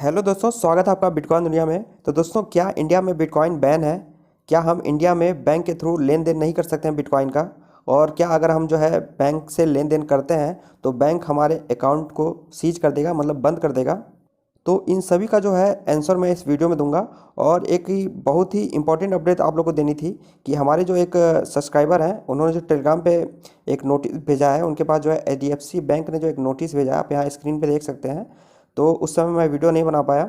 Hello दोस्तों, स्वागत है आपका बिटकॉइन दुनिया में। तो दोस्तों, क्या इंडिया में बिटकॉइन बैन है? क्या हम इंडिया में बैंक के थ्रू लेन देन नहीं कर सकते हैं बिटकॉइन का? और क्या अगर हम जो है बैंक से लेन देन करते हैं तो बैंक हमारे अकाउंट को सीज कर देगा, मतलब बंद कर देगा? तो इन सभी का जो है आंसर मैं इस वीडियो में दूंगा। और एक ही बहुत ही इंपॉर्टेंट अपडेट आप लोग को देनी थी कि हमारे जो एक सब्सक्राइबर हैं, उन्होंने जो टेलीग्राम पे एक नोटिस भेजा है। उनके पास जो है एचडीएफसी बैंक ने जो एक नोटिस भेजा है, आप यहाँ स्क्रीन पे देख सकते हैं। तो उस समय मैं वीडियो नहीं बना पाया,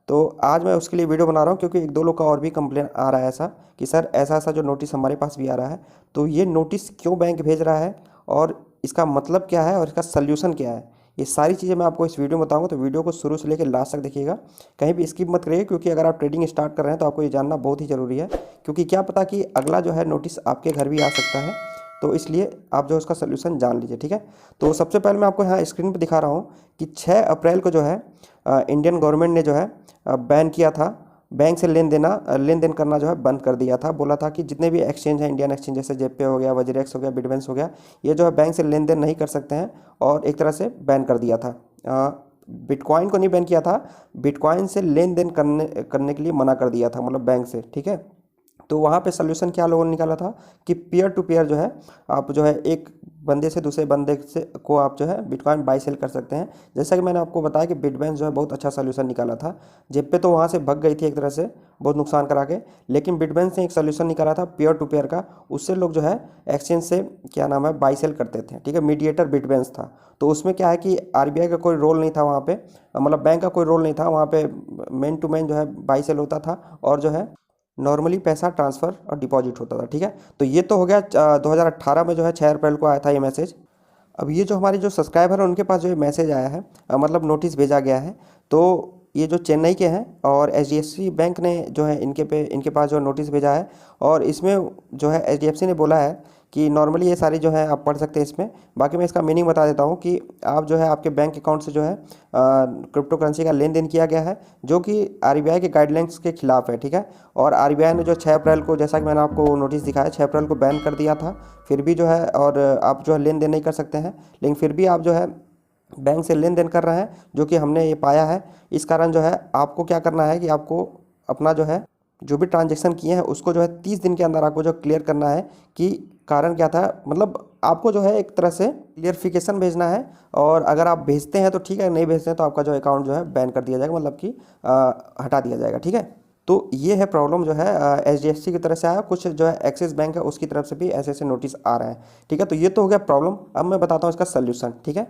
तो आज मैं उसके लिए वीडियो बना रहा हूँ, क्योंकि एक दो लोग का और भी कंप्लेन आ रहा है ऐसा कि सर ऐसा ऐसा जो नोटिस हमारे पास भी आ रहा है। तो ये नोटिस क्यों बैंक भेज रहा है और इसका मतलब क्या है और इसका सल्यूशन क्या है, ये सारी चीज़ें मैं आपको इस वीडियो में बताऊंगा। तो वीडियो को शुरू से लेकर लास्ट तक देखिएगा, कहीं भी स्किप मत करिए, क्योंकि अगर आप ट्रेडिंग स्टार्ट कर रहे हैं तो आपको ये जानना बहुत ही ज़रूरी है। क्योंकि क्या पता कि अगला जो है नोटिस आपके घर भी आ सकता है। तो इसलिए आप जो उसका सल्यूशन जान लीजिए, ठीक है। तो सबसे पहले मैं आपको यहाँ स्क्रीन पर दिखा रहा हूँ कि 6 अप्रैल को जो है इंडियन गवर्नमेंट ने जो है बैन किया था, बैंक से लेन देन करना जो है बंद कर दिया था। बोला था कि जितने भी एक्सचेंज हैं, इंडियन एक्सचेंज जैसे जेपे हो गया, वज्रेक्स हो गया, बिटवेंस हो गया, ये जो है बैंक से लेन देन नहीं कर सकते हैं, और एक तरह से बैन कर दिया था। बिटकॉइन को नहीं बैन किया था, बिटकॉइन से लेन देन करने के लिए मना कर दिया था, मतलब बैंक से, ठीक है। तो वहाँ पे सोल्यूशन क्या लोगों ने निकाला था कि पीयर टू पीयर जो है आप जो है एक बंदे से दूसरे बंदे से को आप जो है बिटकॉइन बाई सेल कर सकते हैं। जैसा कि मैंने आपको बताया कि बिटवेंस जो है बहुत अच्छा सोल्यूशन निकाला था। जेब पे तो वहाँ से भग गई थी एक तरह से, बहुत नुकसान करा के। लेकिन बिटवेंस ने एक सोल्यूशन निकाला था पीयर टू पीयर का, उससे लोग जो है एक्सचेंज से क्या नाम है बाई सेल करते थे, ठीक है। मीडिएटर बिटवेंस था। तो उसमें क्या है कि आरबीआई का कोई रोल नहीं था वहाँ पे, मतलब बैंक का कोई रोल नहीं था वहाँ पे। मैन टू मैन जो है बाई सेल होता था, और जो है नॉर्मली पैसा ट्रांसफ़र और डिपॉजिट होता था, ठीक है। तो ये तो हो गया 2018 में जो है 6 अप्रैल को आया था ये मैसेज। अब ये जो हमारे जो सब्सक्राइबर है उनके पास जो ये मैसेज आया है, मतलब नोटिस भेजा गया है। तो ये जो चेन्नई के हैं और एचडीएफसी बैंक ने जो है इनके पास जो नोटिस भेजा है। और इसमें जो है एचडीएफसी ने बोला है कि नॉर्मली ये सारी जो है आप पढ़ सकते हैं इसमें। बाकी मैं इसका मीनिंग बता देता हूँ कि आप जो है आपके बैंक अकाउंट से जो है क्रिप्टो करेंसी का लेन देन किया गया है, जो कि आरबीआई के गाइडलाइंस के खिलाफ है, ठीक है। और आरबीआई ने जो 6 अप्रैल को, जैसा कि मैंने आपको नोटिस दिखाया, 6 अप्रैल को बैन कर दिया था। फिर भी जो है, और आप जो है लेन देन नहीं कर सकते हैं, लेकिन फिर भी आप जो है बैंक से लेन देन कर रहे हैं, जो कि हमने ये पाया है। इस कारण जो है आपको क्या करना है कि आपको अपना जो है जो भी ट्रांजैक्शन किए हैं उसको जो है 30 दिन के अंदर आपको जो क्लियर करना है कि कारण क्या था। मतलब आपको जो है एक तरह से क्लियरिफिकेशन भेजना है, और अगर आप भेजते हैं तो ठीक है, नहीं भेजते हैं तो आपका जो अकाउंट जो है बैन कर दिया जाएगा, मतलब कि हटा दिया जाएगा, ठीक है। तो ये है प्रॉब्लम जो है एचडीएफसी की तरफ से आया, कुछ जो है एक्सिस बैंक है उसकी तरफ से भी ऐसे ऐसे नोटिस आ रहे हैं, ठीक है। तो ये तो हो गया प्रॉब्लम। अब मैं बताता हूँ इसका सल्यूशन, ठीक है।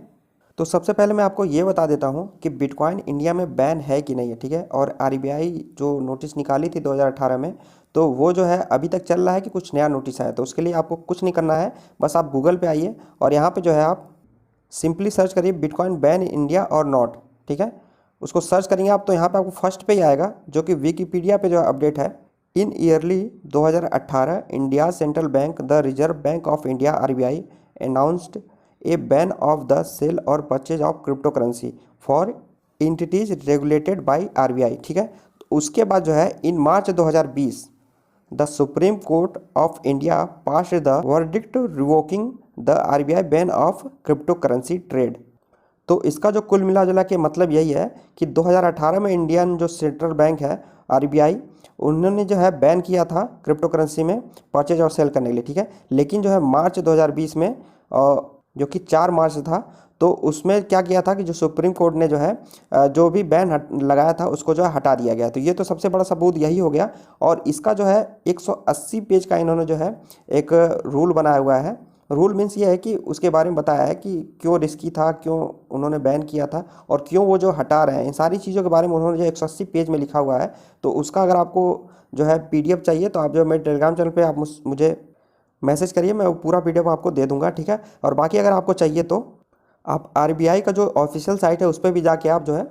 तो सबसे पहले मैं आपको ये बता देता हूँ कि बिटकॉइन इंडिया में बैन है कि नहीं है, ठीक है। और आरबीआई जो नोटिस निकाली थी 2018 में, तो वो जो है अभी तक चल रहा है कि कुछ नया नोटिस आया। तो उसके लिए आपको कुछ नहीं करना है, बस आप गूगल पे आइए और यहाँ पे जो है आप सिंपली सर्च करिए बिटकॉइन बैन इंडिया और नॉट, ठीक है। उसको सर्च करेंगे आप तो यहाँ पे आपको फर्स्ट पे ही आएगा, जो कि विकीपीडिया पे जो अपडेट है। In early 2018 India central bank the Reserve Bank of India RBI announced a ban of the sale और purchase of crypto currency for entities regulated by RBI, ठीक है। तो उसके बाद जो है in March 2020 the Supreme Court of India passed the verdict revoking the RBI ban of crypto currency trade. तो इसका जो कुल मिला जुला के मतलब यही है कि 2018 में इंडियन जो सेंट्रल बैंक है आरबीआई, उन्होंने जो है बैन किया था क्रिप्टो करेंसी में परचेज और सेल करने के लिए, ठीक है। लेकिन जो है मार्च 2020 में जो कि 4 मार्च था, तो उसमें क्या किया था कि जो सुप्रीम कोर्ट ने जो है जो भी बैन लगाया था उसको जो है हटा दिया गया। तो ये तो सबसे बड़ा सबूत यही हो गया। और इसका जो है 180 पेज का इन्होंने जो है एक रूल बनाया हुआ है। रूल मीन्स ये है कि उसके बारे में बताया है कि क्यों रिस्की था, क्यों उन्होंने बैन किया था, और क्यों वो जो हटा रहे हैं, इन सारी चीज़ों के बारे में उन्होंने जो 180 पेज में लिखा हुआ है। तो उसका अगर आपको जो है पीडीएफ चाहिए तो आप जो मेरे टेलीग्राम चैनल पे आप मुझे मैसेज करिए, मैं वो पूरा पीडीएफ आपको दे दूंगा, ठीक है। और बाकी अगर आपको चाहिए तो आप आरबीआई का जो ऑफिशियल साइट है उस पर भी जाके आप जो है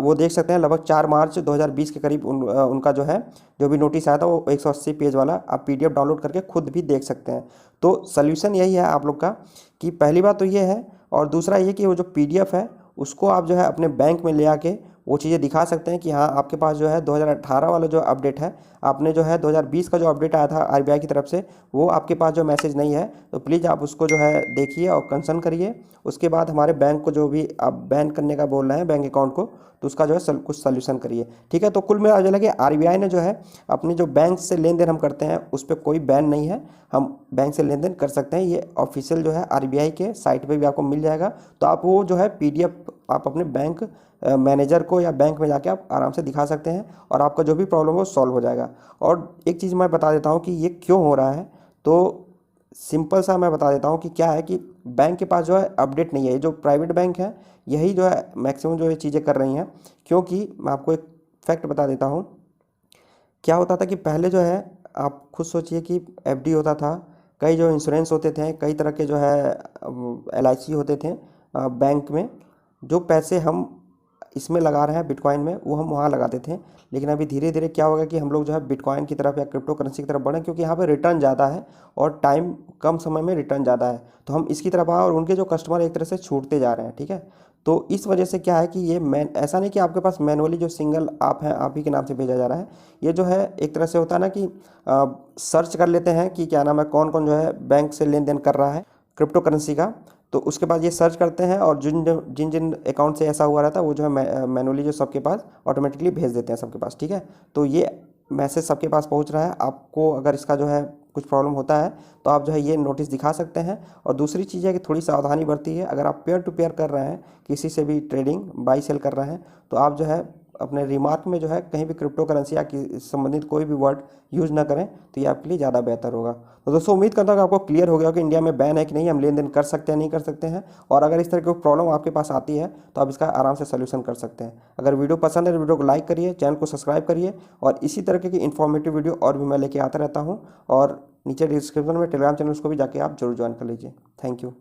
वो देख सकते हैं। लगभग 4 मार्च 2020 के करीब उनका जो है जो भी नोटिस आया था वो 180 पेज वाला आप पीडीएफ डाउनलोड करके खुद भी देख सकते हैं। तो सल्यूशन यही है आप लोग का कि पहली बात तो ये है, और दूसरा ये कि वो जो पीडीएफ है उसको आप जो है अपने बैंक में ले आके वो चीज़ें दिखा सकते हैं कि हाँ आपके पास जो है 2018 वाला जो अपडेट है आपने जो है 2020 का जो अपडेट आया था आरबीआई की तरफ से, वो आपके पास जो मैसेज नहीं है, तो प्लीज़ आप उसको जो है देखिए और कंसर्न करिए। उसके बाद हमारे बैंक को जो भी आप बैन करने का बोल रहे हैं बैंक अकाउंट को, तो उसका जो है कुछ सोल्यूशन करिए, ठीक है। तो कुल मिला जो लगे आरबीआई ने जो है अपनी जो बैंक से लेन देन हम करते हैं उस पर कोई बैन नहीं है, हम बैंक से लेन देन कर सकते हैं। ये ऑफिशियल जो है आरबीआई के साइट पे भी आपको मिल जाएगा। तो आप वो जो है पीडीएफ आप अपने बैंक मैनेजर को या बैंक में जाके आप आराम से दिखा सकते हैं और आपका जो भी प्रॉब्लम हो सॉल्व हो जाएगा। और एक चीज़ मैं बता देता हूँ कि ये क्यों हो रहा है, तो सिंपल सा मैं बता देता हूँ कि क्या है कि बैंक के पास जो है अपडेट नहीं है। ये जो प्राइवेट बैंक है यही जो है मैक्सिमम जो ये चीज़ें कर रही हैं, क्योंकि मैं आपको एक फैक्ट बता देता हूँ। क्या होता था कि पहले जो है आप खुद सोचिए कि एफडी होता था, कई जो इंश्योरेंस होते थे, कई तरह के जो है एलआईसी होते थे बैंक में। जो पैसे हम इसमें लगा रहे हैं बिटकॉइन में, वो हम वहाँ लगाते थे। लेकिन अभी धीरे धीरे क्या होगा कि हम लोग जो है बिटकॉइन की तरफ या क्रिप्टो करेंसी की तरफ बढ़ें, क्योंकि यहाँ पे रिटर्न ज़्यादा है और टाइम कम समय में रिटर्न ज़्यादा है, तो हम इसकी तरफ आए और उनके जो कस्टमर एक तरह से छूटते जा रहे हैं, ठीक है। तो इस वजह से क्या है कि ये ऐसा नहीं कि आपके पास मैनुअली जो सिंगल आप हैं आप ही के नाम से भेजा जा रहा है। ये जो है एक तरह से होता है ना कि सर्च कर लेते हैं कि क्या नाम है, कौन कौन जो है बैंक से लेन देन कर रहा है क्रिप्टो करेंसी का, तो उसके बाद ये सर्च करते हैं और जिन जिन जिन अकाउंट से ऐसा हुआ रहता है वो जो है मैनुअली जो सबके पास ऑटोमेटिकली भेज देते हैं सबके पास, ठीक है। तो ये मैसेज सबके पास पहुंच रहा है। आपको अगर इसका जो है कुछ प्रॉब्लम होता है तो आप जो है ये नोटिस दिखा सकते हैं। और दूसरी चीज़ है कि थोड़ी सावधानी बरती है। अगर आप पेयर टू पेयर कर रहे हैं, किसी से भी ट्रेडिंग बाई सेल कर रहे हैं, तो आप जो है अपने रिमार्क में जो है कहीं भी क्रिप्टो करेंसी या संबंधित कोई भी वर्ड यूज़ ना करें, तो ये आपके लिए ज़्यादा बेहतर होगा। तो दोस्तों उम्मीद करता हूँ कि आपको क्लियर हो गया कि इंडिया में बैन है कि नहीं, हम लेन देन कर सकते हैं नहीं कर सकते हैं। और अगर इस तरह की प्रॉब्लम आपके पास आती है तो आप इसका आराम से सोल्यूशन कर सकते हैं। अगर वीडियो पसंद है तो वीडियो को लाइक करिए, चैनल को सब्सक्राइब करिए, और इसी तरह की इन्फॉर्मेटिव वीडियो और भी मैं लेके आता रहता हूँ। और नीचे डिस्क्रिप्शन में टेलीग्राम चैनल उसको भी जाके आप जरूर ज्वाइन कर लीजिए। Thank you.